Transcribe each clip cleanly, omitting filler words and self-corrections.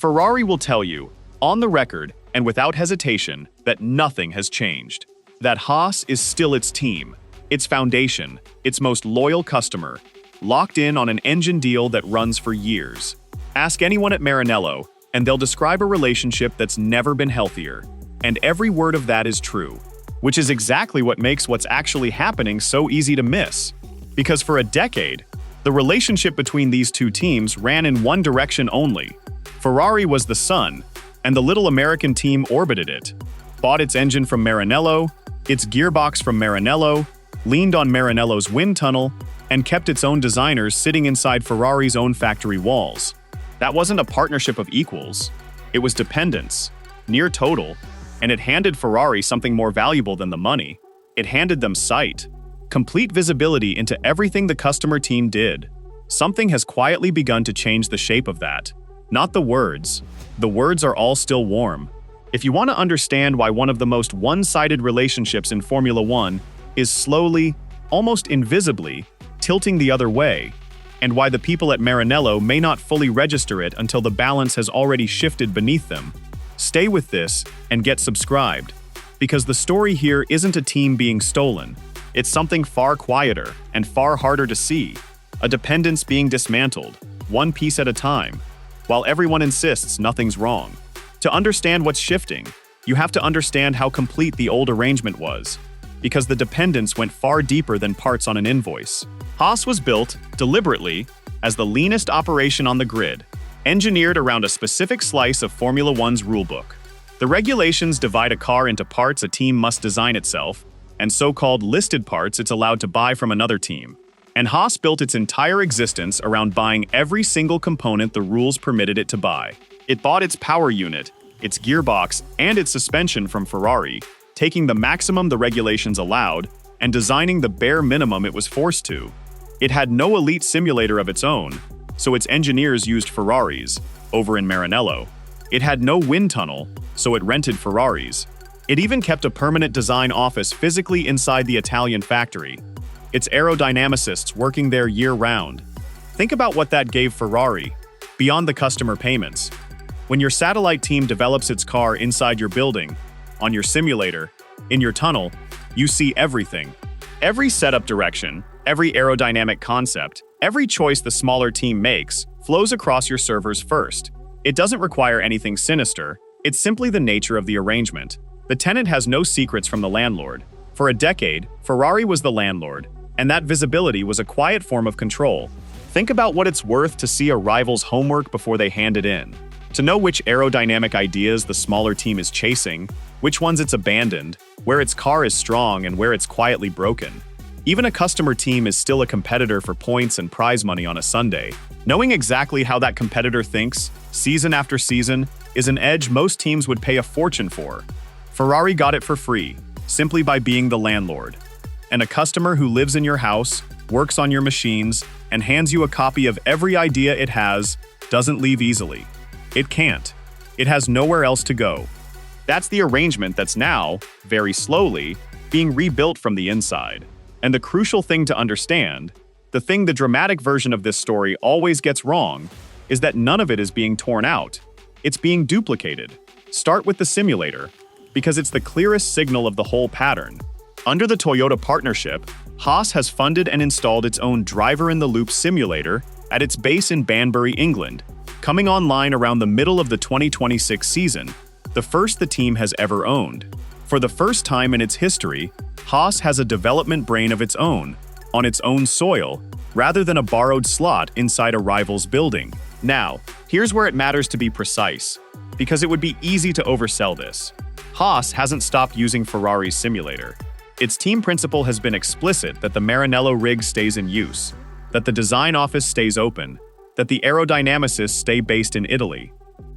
Ferrari will tell you, on the record and without hesitation, that nothing has changed. That Haas is still its team, its foundation, its most loyal customer, locked in on an engine deal that runs for years. Ask anyone at Maranello, and they'll describe a relationship that's never been healthier. And every word of that is true, which is exactly what makes what's actually happening so easy to miss. Because for a decade, the relationship between these two teams ran in one direction only. Ferrari was the sun, and the little American team orbited it, bought its engine from Maranello, its gearbox from Maranello, leaned on Maranello's wind tunnel, and kept its own designers sitting inside Ferrari's own factory walls. That wasn't a partnership of equals. It was dependence, near total, and it handed Ferrari something more valuable than the money. It handed them sight, complete visibility into everything the customer team did. Something has quietly begun to change the shape of that. Not the words. The words are all still warm. If you want to understand why one of the most one-sided relationships in Formula One is slowly, almost invisibly, tilting the other way, and why the people at Maranello may not fully register it until the balance has already shifted beneath them, stay with this and get subscribed. Because the story here isn't a team being stolen. It's something far quieter and far harder to see. A dependence being dismantled, one piece at a time, while everyone insists nothing's wrong. To understand what's shifting, you have to understand how complete the old arrangement was, because the dependence went far deeper than parts on an invoice. Haas was built, deliberately, as the leanest operation on the grid, engineered around a specific slice of Formula One's rulebook. The regulations divide a car into parts a team must design itself, and so-called listed parts it's allowed to buy from another team. And Haas built its entire existence around buying every single component the rules permitted it to buy. It bought its power unit, its gearbox, and its suspension from Ferrari, taking the maximum the regulations allowed and designing the bare minimum it was forced to. It had no elite simulator of its own, so its engineers used Ferraris, over in Maranello. It had no wind tunnel, so it rented Ferraris. It even kept a permanent design office physically inside the Italian factory, its aerodynamicists working there year-round. Think about what that gave Ferrari, beyond the customer payments. When your satellite team develops its car inside your building, on your simulator, in your tunnel, you see everything. Every setup direction, every aerodynamic concept, every choice the smaller team makes flows across your servers first. It doesn't require anything sinister, it's simply the nature of the arrangement. The tenant has no secrets from the landlord. For a decade, Ferrari was the landlord, and that visibility was a quiet form of control. Think about what it's worth to see a rival's homework before they hand it in. To know which aerodynamic ideas the smaller team is chasing, which ones it's abandoned, where its car is strong and where it's quietly broken. Even a customer team is still a competitor for points and prize money on a Sunday. Knowing exactly how that competitor thinks, season after season, is an edge most teams would pay a fortune for. Ferrari got it for free, simply by being the landlord. And a customer who lives in your house, works on your machines, and hands you a copy of every idea it has, doesn't leave easily. It can't. It has nowhere else to go. That's the arrangement that's now, very slowly, being rebuilt from the inside. And the crucial thing to understand, the thing the dramatic version of this story always gets wrong, is that none of it is being torn out. It's being duplicated. Start with the simulator, because it's the clearest signal of the whole pattern. Under the Toyota partnership, Haas has funded and installed its own driver-in-the-loop simulator at its base in Banbury, England, coming online around the middle of the 2026 season, the first the team has ever owned. For the first time in its history, Haas has a development brain of its own, on its own soil, rather than a borrowed slot inside a rival's building. Now, here's where it matters to be precise, because it would be easy to oversell this. Haas hasn't stopped using Ferrari's simulator. Its team principle has been explicit that the Maranello rig stays in use, that the design office stays open, that the aerodynamicists stay based in Italy.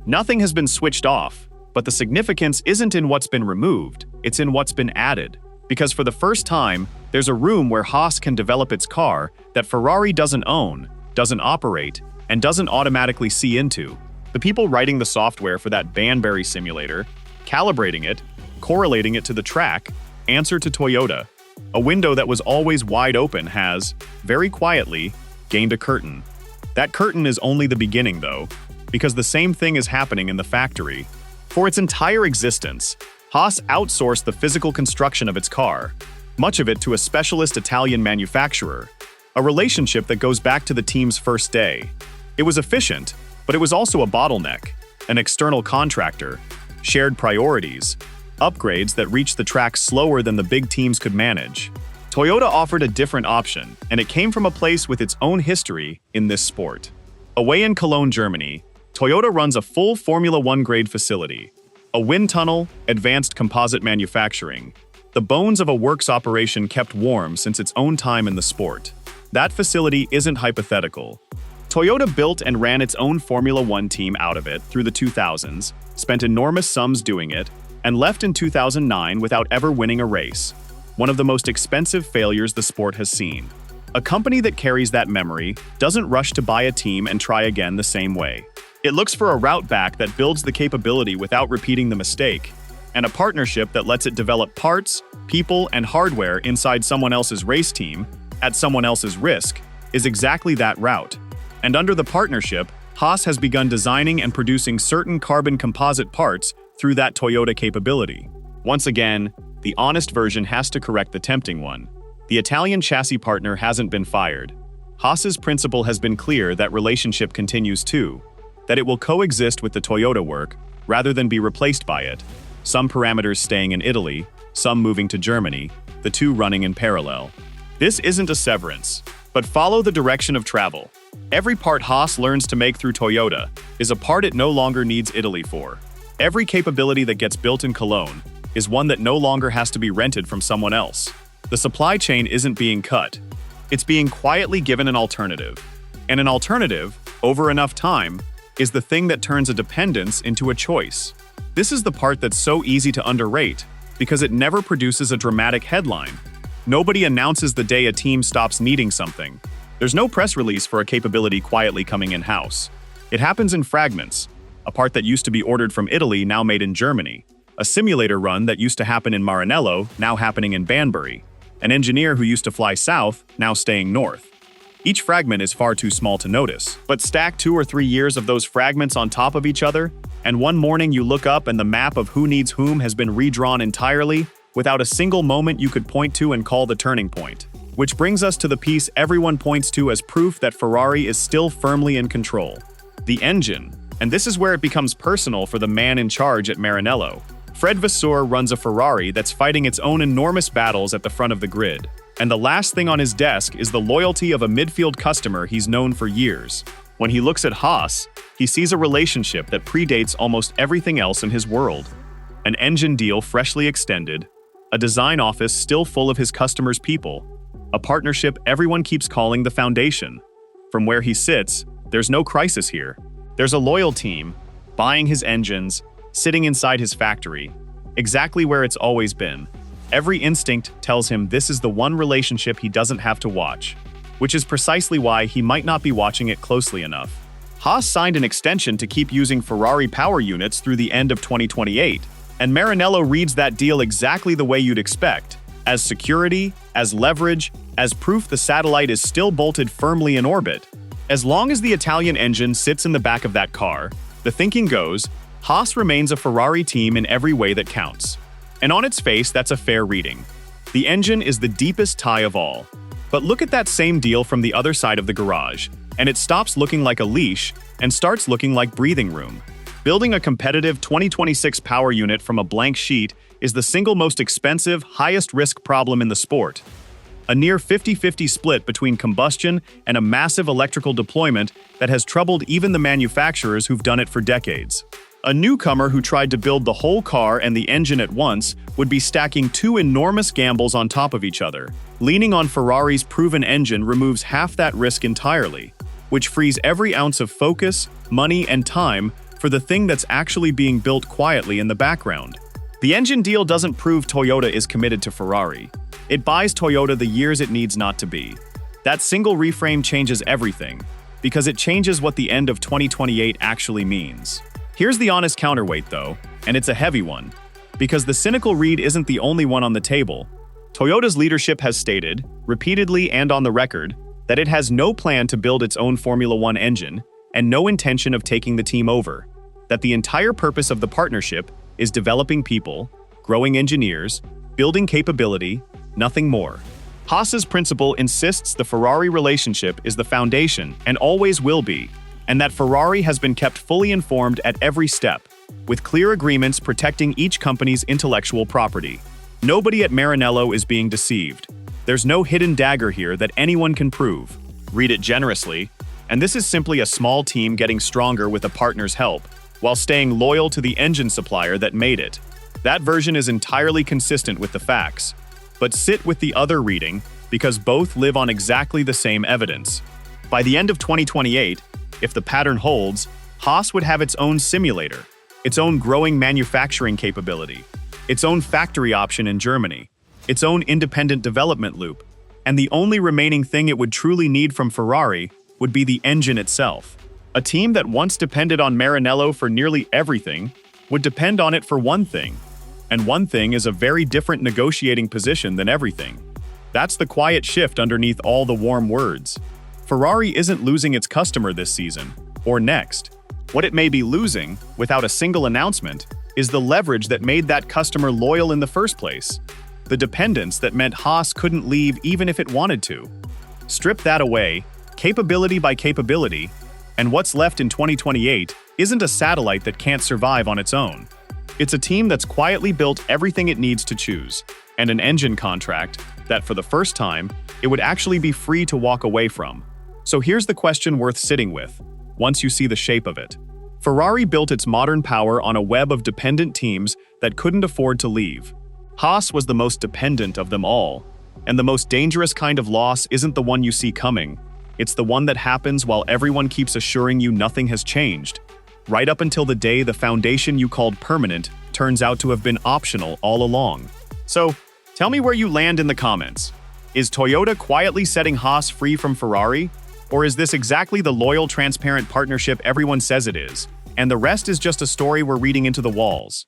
Nothing has been switched off, but the significance isn't in what's been removed, it's in what's been added. Because for the first time, there's a room where Haas can develop its car that Ferrari doesn't own, doesn't operate, and doesn't automatically see into. The people writing the software for that Banbury simulator, calibrating it, correlating it to the track, answer to Toyota. A window that was always wide open has, very quietly, gained a curtain. That curtain is only the beginning, though, because the same thing is happening in the factory. For its entire existence, Haas outsourced the physical construction of its car, much of it to a specialist Italian manufacturer, a relationship that goes back to the team's first day. It was efficient, but it was also a bottleneck, an external contractor, shared priorities, upgrades that reached the track slower than the big teams could manage. Toyota offered a different option, and it came from a place with its own history in this sport. Away in Cologne, Germany, Toyota runs a full Formula One grade facility, a wind tunnel, advanced composite manufacturing, the bones of a works operation kept warm since its own time in the sport. That facility isn't hypothetical. Toyota built and ran its own Formula One team out of it through the 2000s, spent enormous sums doing it, and left in 2009 without ever winning a race. One of the most expensive failures the sport has seen. A company that carries that memory doesn't rush to buy a team and try again the same way. It looks for a route back that builds the capability without repeating the mistake, and a partnership that lets it develop parts, people, and hardware inside someone else's race team, at someone else's risk, is exactly that route. And under the partnership, Haas has begun designing and producing certain carbon composite parts through that Toyota capability. Once again, the honest version has to correct the tempting one. The Italian chassis partner hasn't been fired. Haas's principle has been clear that relationship continues too, that it will coexist with the Toyota work rather than be replaced by it. Some parameters staying in Italy, some moving to Germany, the two running in parallel. This isn't a severance, but follow the direction of travel. Every part Haas learns to make through Toyota is a part it no longer needs Italy for. Every capability that gets built in Cologne is one that no longer has to be rented from someone else. The supply chain isn't being cut. It's being quietly given an alternative. And an alternative, over enough time, is the thing that turns a dependence into a choice. This is the part that's so easy to underrate, because it never produces a dramatic headline. Nobody announces the day a team stops needing something. There's no press release for a capability quietly coming in-house. It happens in fragments, a part that used to be ordered from Italy now made in Germany, a simulator run that used to happen in Maranello now happening in Banbury, an engineer who used to fly south now staying north. Each fragment is far too small to notice, but stack 2 or 3 years of those fragments on top of each other, and one morning you look up and the map of who needs whom has been redrawn entirely, without a single moment you could point to and call the turning point. Which brings us to the piece everyone points to as proof that Ferrari is still firmly in control. The engine. And this is where it becomes personal for the man in charge at Maranello. Fred Vasseur runs a Ferrari that's fighting its own enormous battles at the front of the grid. And the last thing on his desk is the loyalty of a midfield customer he's known for years. When he looks at Haas, he sees a relationship that predates almost everything else in his world. An engine deal freshly extended, a design office still full of his customers' people, a partnership everyone keeps calling the foundation. From where he sits, there's no crisis here. There's a loyal team, buying his engines, sitting inside his factory, exactly where it's always been. Every instinct tells him this is the one relationship he doesn't have to watch, which is precisely why he might not be watching it closely enough. Haas signed an extension to keep using Ferrari power units through the end of 2028, and Maranello reads that deal exactly the way you'd expect, as security, as leverage, as proof the satellite is still bolted firmly in orbit. As long as the Italian engine sits in the back of that car, the thinking goes, Haas remains a Ferrari team in every way that counts. And on its face, that's a fair reading. The engine is the deepest tie of all. But look at that same deal from the other side of the garage, and it stops looking like a leash and starts looking like breathing room. Building a competitive 2026 power unit from a blank sheet is the single most expensive, highest-risk problem in the sport. A near 50-50 split between combustion and a massive electrical deployment that has troubled even the manufacturers who've done it for decades. A newcomer who tried to build the whole car and the engine at once would be stacking two enormous gambles on top of each other. Leaning on Ferrari's proven engine removes half that risk entirely, which frees every ounce of focus, money, and time for the thing that's actually being built quietly in the background. The engine deal doesn't prove Toyota is committed to Ferrari. It buys Toyota the years it needs not to be. That single reframe changes everything, because it changes what the end of 2028 actually means. Here's the honest counterweight though, and it's a heavy one. Because the cynical read isn't the only one on the table. Toyota's leadership has stated, repeatedly and on the record, that it has no plan to build its own Formula One engine, and no intention of taking the team over. That the entire purpose of the partnership is developing people, growing engineers, building capability, nothing more. Haas's principle insists the Ferrari relationship is the foundation and always will be, and that Ferrari has been kept fully informed at every step, with clear agreements protecting each company's intellectual property. Nobody at Maranello is being deceived. There's no hidden dagger here that anyone can prove. Read it generously, and this is simply a small team getting stronger with a partner's help, while staying loyal to the engine supplier that made it. That version is entirely consistent with the facts. But sit with the other reading, because both live on exactly the same evidence. By the end of 2028, if the pattern holds, Haas would have its own simulator, its own growing manufacturing capability, its own factory option in Germany, its own independent development loop, and the only remaining thing it would truly need from Ferrari would be the engine itself. A team that once depended on Maranello for nearly everything would depend on it for one thing. And one thing is a very different negotiating position than everything. That's the quiet shift underneath all the warm words. Ferrari isn't losing its customer this season, or next. What it may be losing, without a single announcement, is the leverage that made that customer loyal in the first place. The dependence that meant Haas couldn't leave even if it wanted to. Strip that away, capability by capability, and what's left in 2028 isn't a satellite that can't survive on its own. It's a team that's quietly built everything it needs to choose, and an engine contract that, for the first time, it would actually be free to walk away from. So here's the question worth sitting with, once you see the shape of it. Ferrari built its modern power on a web of dependent teams that couldn't afford to leave. Haas was the most dependent of them all, and the most dangerous kind of loss isn't the one you see coming. It's the one that happens while everyone keeps assuring you nothing has changed. Right up until the day the foundation you called permanent turns out to have been optional all along. So, tell me where you land in the comments. Is Toyota quietly setting Haas free from Ferrari? Or is this exactly the loyal, transparent partnership everyone says it is, and the rest is just a story we're reading into the walls?